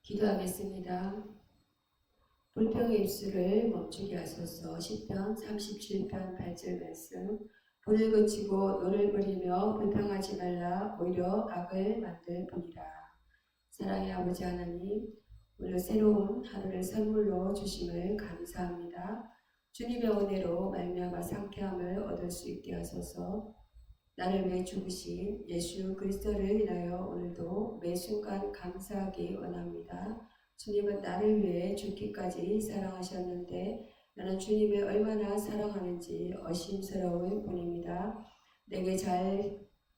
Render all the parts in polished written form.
기도하겠습니다. 불평의 입술을 멈추게 하소서. 시편 37편 8절 말씀. 불을 그치고 노를 부리며 불평하지 말라. 오히려 악을 만들 뿐이라. 사랑의 아버지 하나님, 오늘 새로운 하루를 선물로 주심을 감사합니다. 주님의 은혜로 말미암아 상쾌함을 얻을 수 있게 하소서. 나를 위해 죽으신 예수 그리스도를 인하여 오늘도 매 순간 감사하기 원합니다. 주님은 나를 위해 죽기까지 사랑하셨는데 나는 주님을 얼마나 사랑하는지 의심스러울 뿐입니다. 내게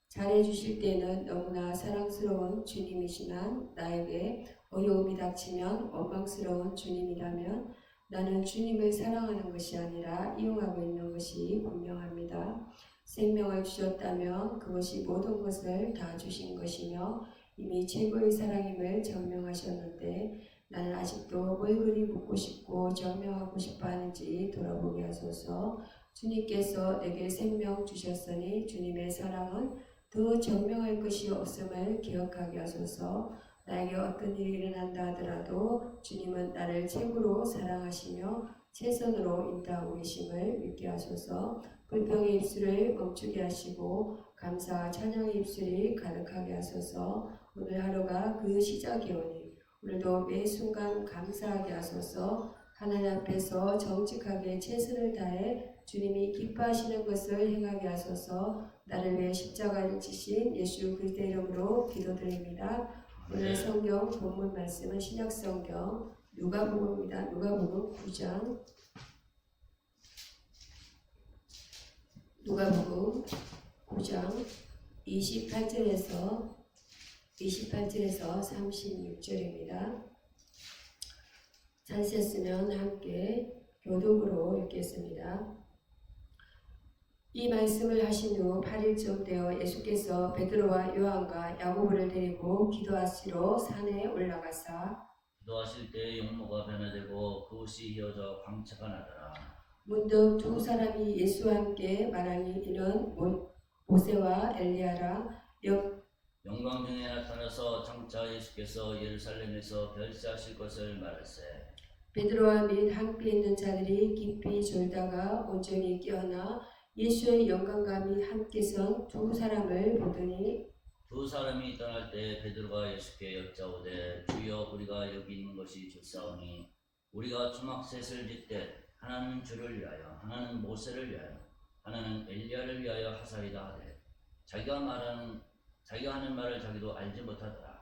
잘해주실 때는 너무나 사랑스러운 주님이지만 나에게 어려움이 닥치면 원망스러운 주님이라면 나는 주님을 사랑하는 것이 아니라 이용하고 있는 것이 분명합니다. 생명을 주셨다면 그것이 모든 것을 다 주신 것이며 이미 최고의 사랑임을 증명하셨는데 나는 아직도 뭘 그리 묻고 싶고 증명하고 싶어 하는지 돌아보게 하소서. 주님께서 내게 생명 주셨으니 주님의 사랑은 더 증명할 것이 없음을 기억하게 하소서. 나에게 어떤 일이 일어난다 하더라도 주님은 나를 최고로 사랑하시며 최선으로 인도하고 계심을 믿게 하소서. 불평의 입술을 멈추게 하시고 감사와 찬양의 입술이 가득하게 하소서. 오늘 하루가 그 시작이오니 오늘도 매 순간 감사하게 하소서. 하나님 앞에서 정직하게 최선을 다해 주님이 기뻐하시는 것을 행하게 하소서. 나를 위해 십자가를 지신 예수 그리스도의 이름으로 기도드립니다. 오늘 성경 본문 말씀은 신약성경 누가복음입니다. 누가복음 9장 누가복음 9장 28절에서 36절입니다. 찾으셨으면 함께 교독으로 읽겠습니다. 이 말씀을 하신 후 8일쯤 되어 예수께서 베드로와 요한과 야고보를 데리고 기도하시러 산에 올라가사 기도하실 때 용모가 변화되고 그옷이 휘어져 광채가 나더라. 문득 두 사람이 예수와 함께 말하니 이는 모세와 엘리야라. 영광 중에 나타나서 장차 예수께서 예루살렘에서 별세하실 것을 말할세. 베드로와 및 함께 있는 자들이 깊이 졸다가 온전히 깨어나 예수의 영광과 및 함께 선 두 사람을 보더니 두 사람이 떠날 때 베드로가 예수께 여짜오되 주여 우리가 여기 있는 것이 좋사오니 우리가 초막셋을 짓되 하나는 주를 위하여 하나는 모세를 위하여 하나는 엘리야를 위하여 하사이다 하되 자기가 하는 말을 자기도 알지 못하더라.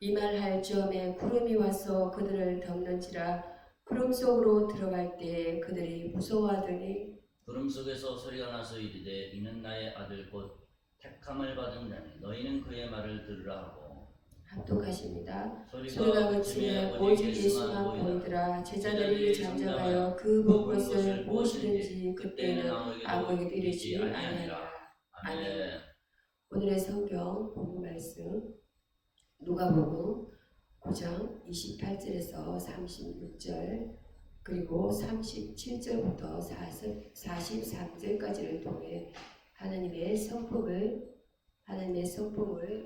이 말할 즈음에 구름이 와서 그들을 덮는지라. 구름 속으로 들어갈 때 그들이 무서워하더니 구름 속에서 소리가 나서 이르되 이는 나의 아들 곧 택함을 받은 자니 너희는 그의 말을 들으라 하고 합독하십니다. 소리가 그치매 오직 예수만 보이더라. 제자들이 잠잠하여 그 본 것을 무엇이든지 그때는 아무에게도 이르지 아니하니라. 아멘. 오늘의 성경 본문 말씀 누가복음 9장 28절에서 36절 그리고 37절부터 43절까지를 통해 하나님의 성품을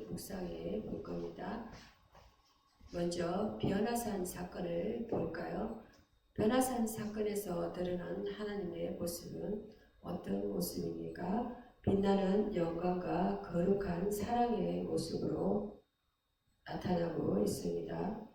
묵상해 볼 겁니다. 먼저 변화산 사건을 볼까요? 변화산 사건에서 드러난 하나님의 모습은 어떤 모습입니까? 빛나는 영광과 거룩한 사랑의 모습으로 나타나고 있습니다.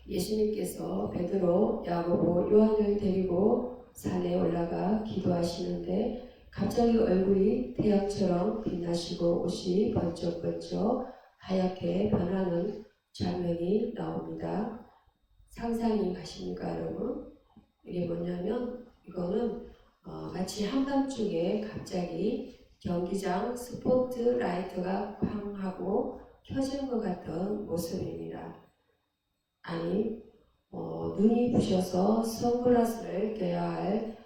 예수님께서 베드로, 야고보, 요한을 데리고 산에 올라가 기도하시는데 갑자기 얼굴이 태양처럼 빛나시고 옷이 번쩍번쩍 하얗게 변하는 장면이 나옵니다. 상상이 가십니까, 여러분? 이게 뭐냐면 이거는 마치 한밤중에 갑자기 경기장 스포트라이트가 쾅 하고 켜진 것 같은 모습입니다. 아니 눈이 부셔서 선글라스를 껴야 할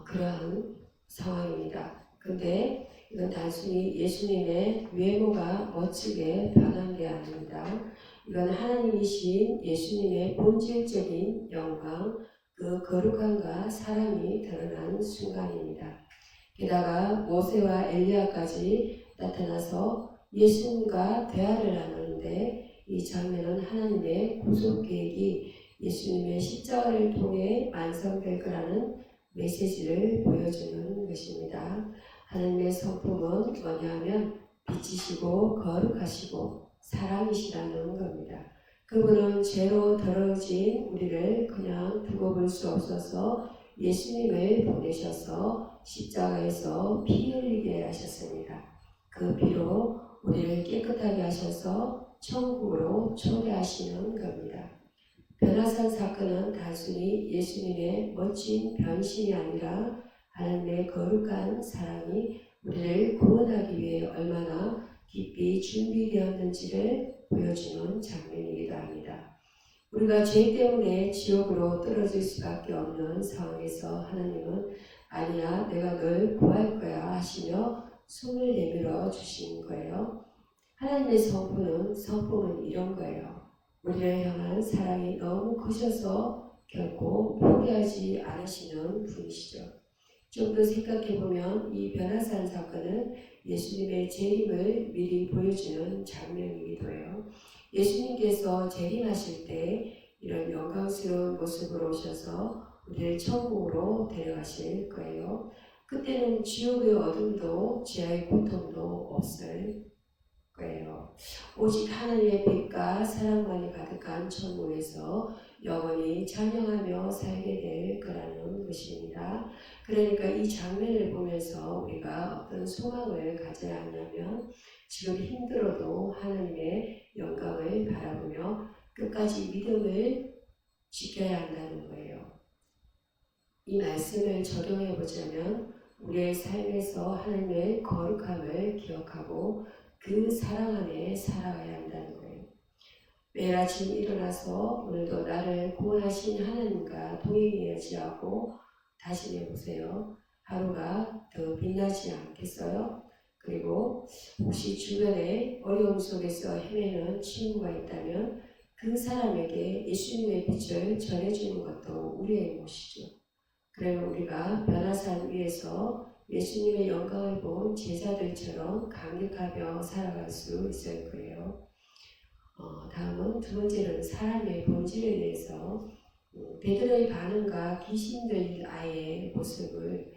그러한 상황입니다. 근데 이건 단순히 예수님의 외모가 멋지게 변한 게 아닙니다. 이건 하나님이신 예수님의 본질적인 영광, 그 거룩함과 사랑이 드러난 순간입니다. 게다가 모세와 엘리야까지 나타나서 예수님과 대화를 나누는데 이 장면은 하나님의 구속 계획이 예수님의 십자가를 통해 완성될 거라는 메시지를 보여주는 것입니다. 하나님의 성품은 뭐냐면 빛이시고 거룩하시고 사랑이시라는 겁니다. 그분은 죄로 더러워진 우리를 그냥 두고 볼 수 없어서 예수님을 보내셔서 십자가에서 피 흘리게 하셨습니다. 그 피로 우리를 깨끗하게 하셔서 천국으로 초대하시는 겁니다. 변화산 사건은 단순히 예수님의 멋진 변신이 아니라 하나님의 거룩한 사랑이 우리를 구원하기 위해 얼마나 깊이 준비되었는지를 보여주는 장면이기도 합니다. 우리가 죄 때문에 지옥으로 떨어질 수밖에 없는 상황에서 하나님은 아니야, 내가 널 구할 거야 하시며 손을 내밀어 주신 거예요. 하나님의 성품은 이런 거예요. 우리를 향한 사랑이 너무 크셔서 결코 포기하지 않으시는 분이시죠. 좀 더 생각해보면 이 변화산 사건은 예수님의 재림을 미리 보여주는 장면이기도 해요. 예수님께서 재림하실 때 이런 영광스러운 모습으로 오셔서 우리를 천국으로 데려가실 거예요. 그때는 지옥의 어둠도 지하의 고통도 없을 거예요. 오직 하나님의 빛과 사랑만이 가득한 천국에서 영원히 찬양하며 살게 될 거라는 것입니다. 그러니까 이 장면을 보면서 우리가 어떤 소망을 가져야 하냐면 지금 힘들어도 하나님의 영광을 바라보며 끝까지 믿음을 지켜야 한다는 거예요. 이 말씀을 적용해 보자면 우리의 삶에서 하나님의 거룩함을 기억하고 그 사랑 안에 살아가야 한다는 거예요. 매일 아침 일어나서 오늘도 나를 구원하신 하나님과 동행해야지 하고 다짐해 보세요. 하루가 더 빛나지 않겠어요? 그리고 혹시 주변에 어려움 속에서 헤매는 친구가 있다면 그 사람에게 예수님의 빛을 전해주는 것도 우리의 몫이죠. 그러면 우리가 변화산 위에서 예수님의 영광을 본 제자들처럼 감격하며 살아갈 수 있을 거예요. 다음은 두 번째는 사람의 본질에 대해서 베드로의 반응과 귀신 들린 아이의 모습을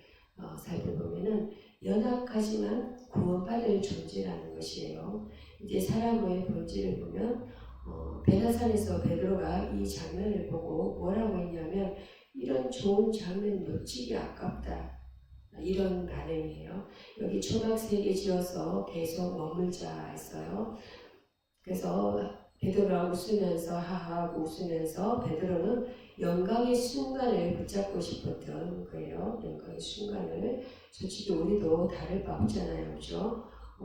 살펴보면은 연약하지만 구원받을 존재라는 것이에요. 이제 사람의 본질을 보면 베드로산에서 베드로가 이 장면을 보고 뭐라고 했냐면 이런 좋은 장면 놓치기 아깝다. 이런 반응이에요. 여기 초막 3개 지어서 계속 머물자 했어요. 그래서 베드로가 웃으면서 하하 웃으면서 베드로는 영광의 순간을 붙잡고 싶었던 거예요. 영광의 순간을. 솔직히 우리도 다를 바 없잖아요. 그죠?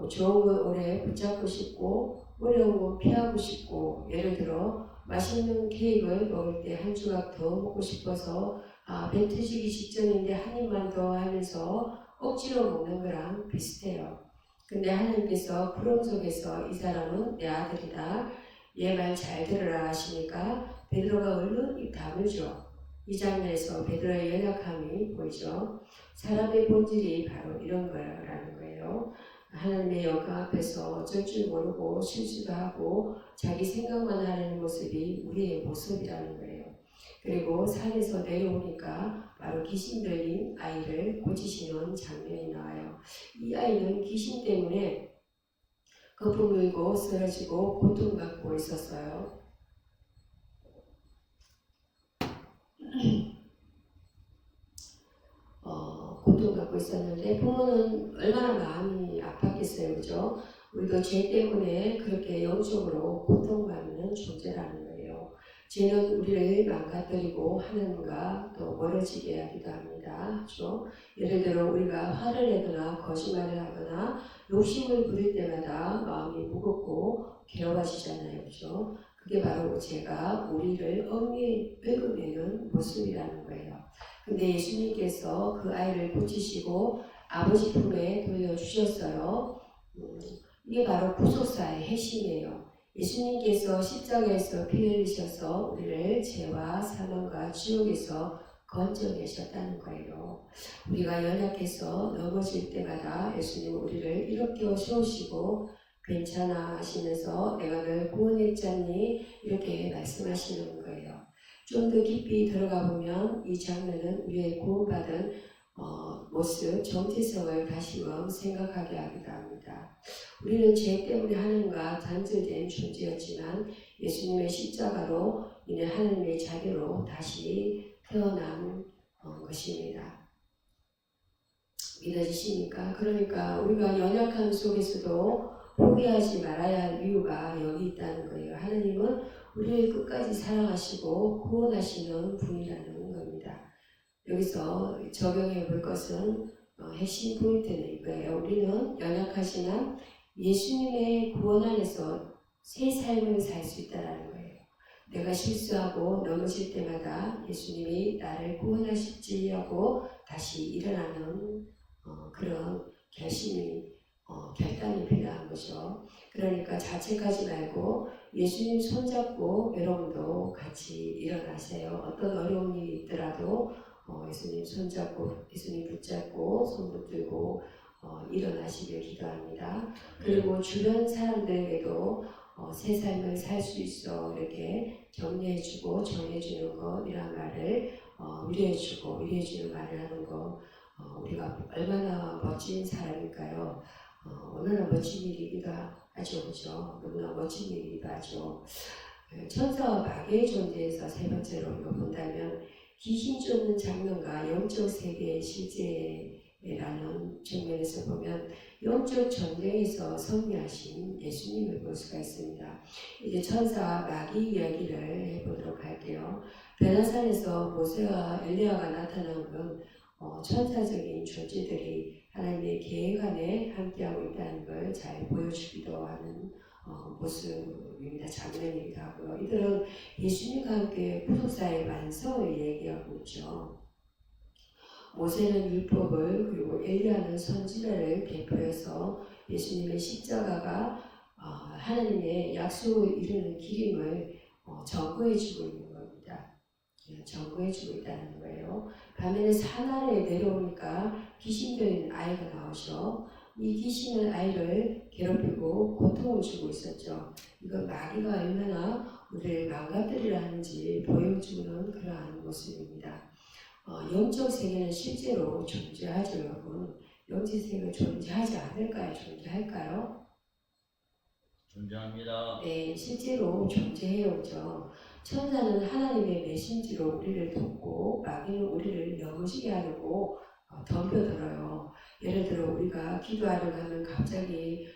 좋은 건 오래 붙잡고 싶고 어려운 건 피하고 싶고 예를 들어 맛있는 케이크를 먹을 때 한 조각 더 먹고 싶어서 배 터지기 직전인데 한 입만 더 하면서 억지로 먹는 거랑 비슷해요. 근데 하나님께서 구름 속에서 이 사람은 내 아들이다. 얘 말 잘 들으라 하시니까 베드로가 얼른 입 다물죠. 이 장면에서 베드로의 연약함이 보이죠. 사람의 본질이 바로 이런 거라는 거예요. 하나님의 영광 앞에서 어쩔 줄 모르고 실수도 하고 자기 생각만 하는 모습이 우리의 모습이라는 거예요. 그리고 산에서 내려오니까 바로 귀신 들린 아이를 고치시는 장면이 나와요. 이 아이는 귀신 때문에 거품 물고 쓰러지고 고통받고 있었어요. 고통받고 있었는데 부모는 얼마나 마음이 아팠겠어요. 그죠? 우리도 죄 때문에 그렇게 영적으로 고통받는 존재라는 거예요. 죄는 우리를 망가뜨리고 하나님과 또 멀어지게 하기도 합니다. 그죠? 예를 들어 우리가 화를 내거나 거짓말을 하거나 욕심을 부릴 때마다 마음이 무겁고 괴로워지잖아요. 그죠? 그게 바로 죄가 우리를 엄히 긁어내는 모습이라는 거예요. 근데 예수님께서 그 아이를 고치시고 아버지 품에 돌려주셨어요. 이게 바로 구속사의 핵심이에요. 예수님께서 십자가에서 피 흘리셔서 우리를 죄와 사망과 지옥에서 건져내셨다는 거예요. 우리가 연약해서 넘어질 때마다 예수님은 우리를 일으켜 세우시고 괜찮아 하시면서 내가 널 구원했잖니 이렇게 말씀하시는 거예요. 좀 더 깊이 들어가 보면 이 장면은 우리의 구원받은 모습, 정체성을 다시금 생각하게 하기도 합니다. 우리는 죄 때문에 하나님과 단절된 존재였지만 예수님의 십자가로 인해 하나님의 자녀로 다시 태어난 것입니다. 믿어지십니까? 그러니까 우리가 연약함 속에서도 포기하지 말아야 할 이유가 여기 있다는 거예요. 하나님은 우리를 끝까지 사랑하시고 구원하시는 분이라는 겁니다. 여기서 적용해 볼 것은 핵심 포인트는 이거예요. 우리는 연약하지만 예수님의 구원 안에서 새 삶을 살 수 있다는 거예요. 내가 실수하고 넘어질 때마다 예수님이 나를 구원하실지 하고 다시 일어나는 그런 결단이 필요한 거죠. 그러니까 자책하지 말고 예수님 손잡고 여러분도 같이 일어나세요. 어떤 어려운 일이 있더라도 예수님 손잡고 예수님 붙잡고 손 붙들고 일어나시길 기도합니다. 그리고 주변 사람들에게도 새 삶을 살 수 있어 이렇게 격려해주고 전해주는 것 이런 말을 위로해주고 위로해주는 말을 하는 거 우리가 얼마나 멋진 사람일까요? 얼마나 멋진 일이기도 하죠, 그죠? 너무나 멋진 일이기도 하죠. 천사와 마귀의 존재에서 세 번째로 우리가 본다면 귀신 쫓는 장면과 영적 세계의 실제라는 측면에서 보면 영적 전쟁에서 승리하신 예수님을 볼 수가 있습니다. 이제 천사와 마귀 이야기를 해보도록 할게요. 베나산에서 모세와 엘리야가 나타난 건 천사적인 존재들이 하나님의 계획 안에 함께하고 있다는 걸 잘 보여주기도 하는 모습입니다. 장면이기도 하고요. 이들은 예수님과 함께 구속사의 완성을 얘기하고 있죠. 모세는 율법을 그리고 엘리야는 선지자를 대표해서 예수님의 십자가가 하나님의 약속을 이루는 길임을 전거해주고 있는 겁니다. 전거해주고 있다는 거예요. 밤에는 산 아래에 내려오니까 귀신 들린 아이가 나오죠. 이 귀신은 아이를 괴롭히고 고통을 주고 있었죠. 이건 마귀가 얼마나 우리를 망가뜨리려 하는지 보여주는 그러한 모습입니다. 영적 세계는 실제로 존재하죠, 여러분. 영적 세계가 존재하지 않을까요? 존재할까요? 존재합니다. 네, 실제로 존재해요, 그죠? 천사는 하나님의 메신지로 우리를 돕고 마귀는 우리를 넘어지게 하려고 덤벼들어요. 예를 들어 우리가 기도하려고 하면 갑자기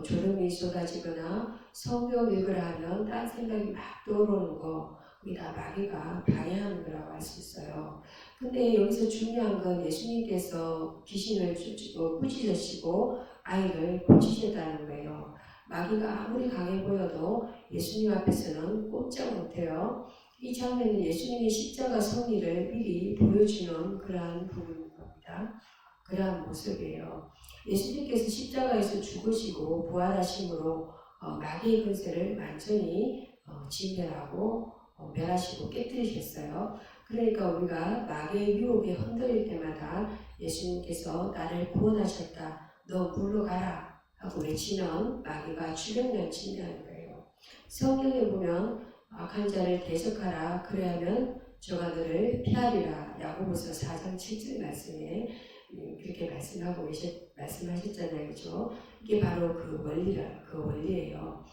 졸음이 쏟아지거나 성경 읽으라 하면 딴 생각이 막 떠오르는 거 그게 다 마귀가 방해하는 거라고 할 수 있어요. 근데 여기서 중요한 건 예수님께서 귀신을 꾸짖으시고 아이를 고치셨다는 거예요. 마귀가 아무리 강해 보여도 예수님 앞에서는 꼼짝 못해요. 이 장면은 예수님의 십자가 성의를 미리 보여주는 그러한 부분인 겁니다. 그러한 모습이에요. 예수님께서 십자가에서 죽으시고 부활하심으로 마귀의 근세를 완전히 진멸하고 멸하시고 깨뜨리셨어요. 그러니까 우리가 마귀의 유혹에 흔들릴 때마다 예수님께서 나를 구원하셨다. 너 물러가라. 하고 외치면 마귀가 주력면 친다는 거예요. 성경에 보면 악한 자를 대적하라 그래야면 저가 너를 피하리라. 야고보서 4장 7절 말씀에 그렇게 말씀하셨잖아요, 그렇죠? 이게 바로 그 원리예요.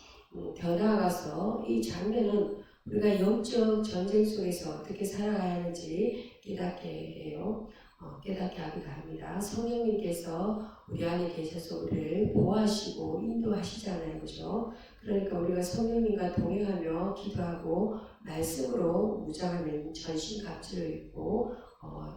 더 나아가서 이 장면은 우리가 영적 전쟁 속에서 어떻게 살아가야 하는지 깨닫게 해요. 깨닫게 하기도 합니다. 성령님께서 우리 안에 계셔서 우리를 보호하시고 인도하시잖아요, 그죠? 그러니까 우리가 성령님과 동행하며 기도하고 말씀으로 무장하면 전신갑주를 입고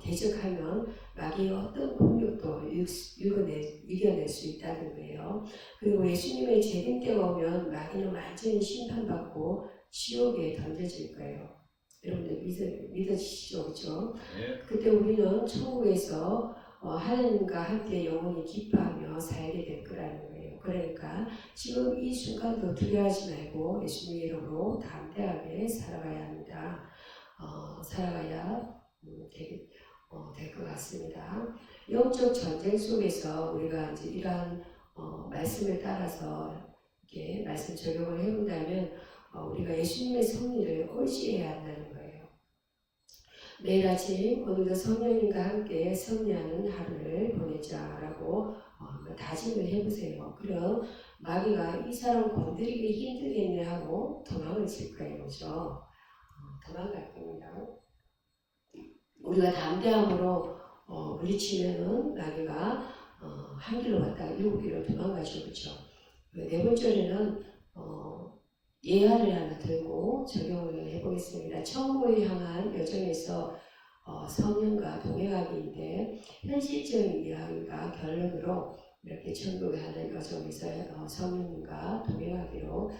대적하면 마귀의 어떤 공격도 이겨낼 수 있다는 거예요. 그리고 예수님의 재림 때가 오면 마귀는 완전히 심판받고 지옥에 던져질 거예요. 여러분들 믿으시죠, 그렇죠? 네. 그때 우리는 천국에서 하나님과 함께 영원히 기뻐하며 살게 될 거라는 거예요. 그러니까 지금 이 순간도 두려워하지 말고 예수님의 이름으로 담대하게 살아가야 합니다. 살아가야 될 것 같습니다. 영적 전쟁 속에서 우리가 이제 이러한 말씀을 따라서 이렇게 말씀 적용을 해본다면 우리가 예수님의 섭리를 의지해야 한다는 거예요. 매일 아침 오늘도 성령님과 함께 섭리하는 하루를 보내자라고 다짐을 해보세요. 그럼 마귀가 이 사람 건드리기 힘들겠네 하고 도망을 칠 거예요. 그죠? 도망갈 겁니다. 우리가 담대함으로 물리치면은 마귀가 한 길로 갔다가 7길로 도망가죠. 그렇죠? 네 번째로는 예화를 하나 들고 적용을 해보겠습니다. 천국을 향한 여정에서 성령과 동행하기인데 현실적인 이야기가 결론으로 이렇게 천국을 하는 여정에서 성령님과 동행하기로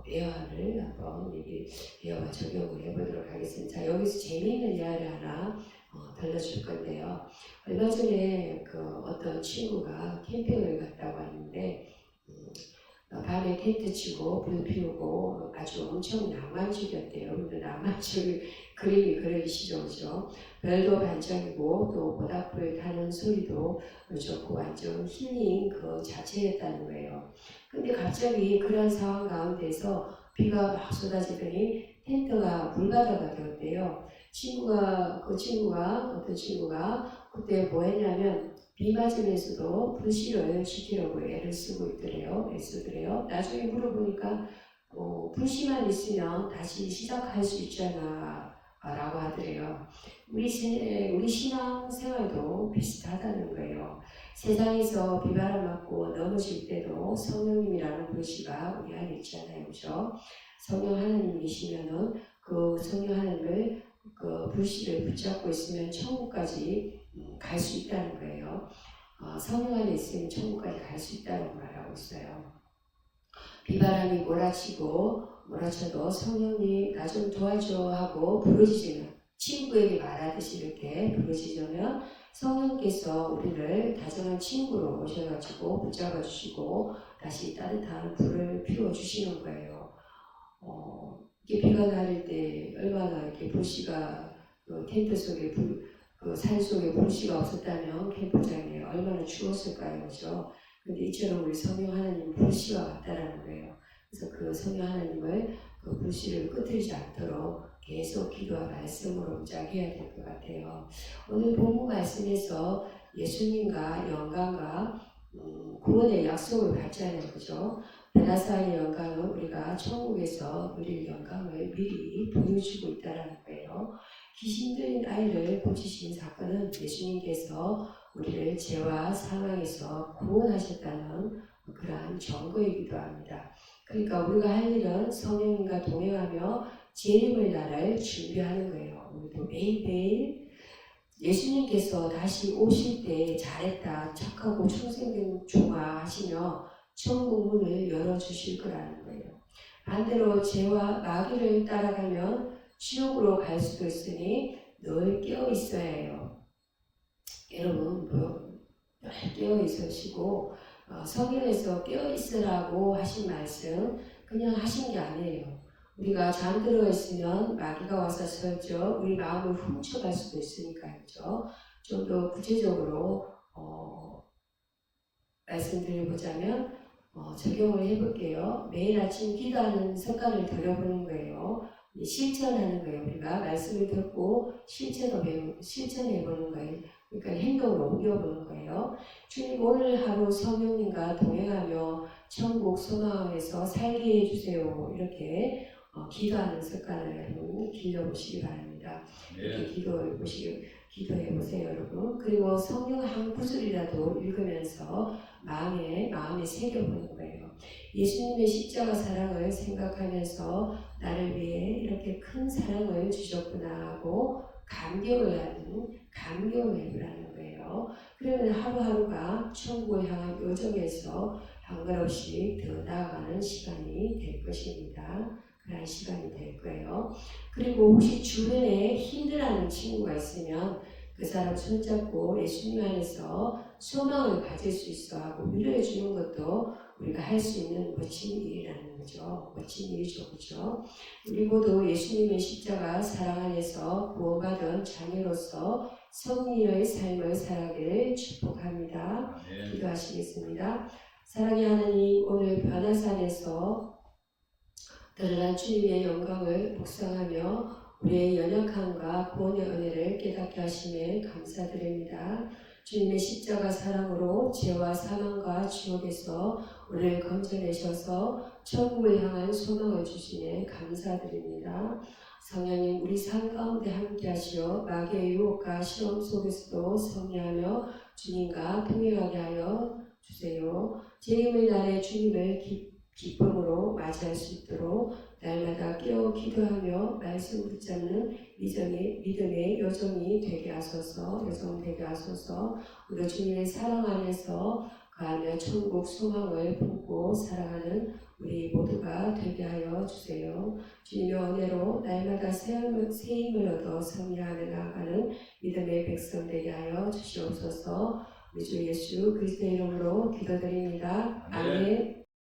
예화를 한번 예화 적용을 해보도록 하겠습니다. 자, 여기서 재미있는 예화를 하나 들려줄 건데요. 얼마 전에 어떤 친구가 캠핑을 갔다고 하는데 밤에 텐트 치고 불 피우고 아주 엄청 낭만적이었대요. 여러분들 낭만적인 그림이 그려지시죠? 그죠? 별도 반짝이고 또 모닥불 타는 소리도 좋고 완전 힐링 그 자체였다는 거예요. 근데 갑자기 그런 상황 가운데서 비가 막 쏟아지더니 텐트가 물바다가 되었대요. 어떤 친구가 그때 뭐 했냐면 비 맞으면서도 불씨를 지키려고 애쓰더래요. 나중에 물어보니까 불씨만 있으면 다시 시작할 수 있잖아 라고 하더래요. 우리 신앙생활도 비슷하다는 거예요. 세상에서 비바람 맞고 넘어질 때도 성령님이라는 불씨가 우리 안에 있잖아요. 그죠? 성령 하나님이시면은 그 성령 하나님을 불씨를 붙잡고 있으면 천국까지 갈 수 있다는 거예요. 성령 안에 있으면 천국까지 갈 수 있다고 말하고 있어요. 비바람이 몰아쳐도 성령님 나 좀 도와줘 하고 부르짖으면 친구에게 말하듯이 이렇게 부르짖으면 성령께서 우리를 다정한 친구로 오셔가지고 붙잡아 주시고 다시 따뜻한 불을 피워주시는 거예요. 이게 비가 나를 때 얼마나 이렇게 불씨가 텐트 속에 산 속에 불씨가 없었다면 캠프장에 얼마나 추웠을까요, 그죠? 근데 이처럼 우리 성령 하나님은 불씨와 같다라는 거예요. 그래서 그 성령 하나님을 그 불씨를 끄트리지 않도록 계속 기도와 말씀으로 무작해야 될 것 같아요. 오늘 본문 말씀에서 예수님과 영광과 구원의 약속을 받잖아요, 그죠? 베나사의 영광은 우리가 천국에서 누릴 영광을 미리 보여주고 있다는 거예요. 귀신 들린 아이를 고치신 사건은 예수님께서 우리를 죄와 사망에서 구원하셨다는 그러한 증거이기도 합니다. 그러니까 우리가 할 일은 성령님과 동행하며 재림의 날을 준비하는 거예요. 우리도 매일매일 예수님께서 다시 오실 때 잘했다, 착하고 충성된 종아 하시며 천국 문을 열어주실 거라는 거예요. 반대로 죄와 마귀를 따라가면 지옥으로 갈 수도 있으니 늘 깨어 있어야 해요. 여러분 늘 깨어 있으시고 성경에서 깨어 있으라고 하신 말씀 그냥 하신 게 아니에요. 우리가 잠들어 있으면 마귀가 와서 설죠. 우리 마음을 훔쳐갈 수도 있으니까요. 좀 더 구체적으로 말씀드려보자면 적용을 해볼게요. 매일 아침 기도하는 습관을 들여보는 거예요. 실천하는 거예요. 우리가 말씀을 듣고 실천해보는 거예요. 그러니까 행동으로 옮겨보는 거예요. 주님 오늘 하루 성령님과 동행하며 천국 소망에서 살게 해주세요. 이렇게 기도하는 습관을 길러보시기 바랍니다. 이렇게 기도해보세요, 여러분. 그리고 성경 한 구절이라도 읽으면서 마음에 새겨보는 거예요. 예수님의 십자가 사랑을 생각하면서 나를 위해 이렇게 큰 사랑을 주셨구나 하고 감격을 해보라는 거예요. 그러면 하루하루가 천국을 향한 여정에서 한 걸음씩 더 나아가는 시간이 될 것입니다. 그런 시간이 될 거예요. 그리고 혹시 주변에 힘들어하는 친구가 있으면 그 사람 손잡고 예수님 안에서 소망을 가질 수 있어 하고 위로해 주는 것도 우리가 할 수 있는 멋진 일이라는 거죠. 멋진 일이죠. 그죠? 우리 모두 예수님의 십자가 사랑 안에서 구원받은 자녀로서 성리의 삶을 살아가기를 축복합니다. 기도하시겠습니다. 사랑의 하나님, 오늘 변화산에서 드러난 주님의 영광을 묵상하며 우리의 연약함과 구원의 은혜를 깨닫게 하심에 감사드립니다. 주님의 십자가 사랑으로 죄와 사망과 지옥에서 우리를 건져내셔서 천국을 향한 소망을 주시네 감사드립니다. 성령님, 우리 삶 가운데 함께하시어 마귀의 유혹과 시험 속에서도 승리하며 주님과 동행하게 하여 주세요. 재림의 날에 주님을 기쁨으로 맞이할 수 있도록 날마다 깨어 기도하며 말씀 붙잡는 믿음의 여정이 되게 하소서. 우리 주님의 사랑 안에서 가하며 천국 소망을 품고 살아가는 우리 모두가 되게 하여 주세요. 주님의 은혜로 날마다 새 힘을 얻어 승리하며 나아가는 믿음의 백성 되게 하여 주시옵소서. 우리 주 예수 그리스도의 이름으로 기도드립니다. 아멘.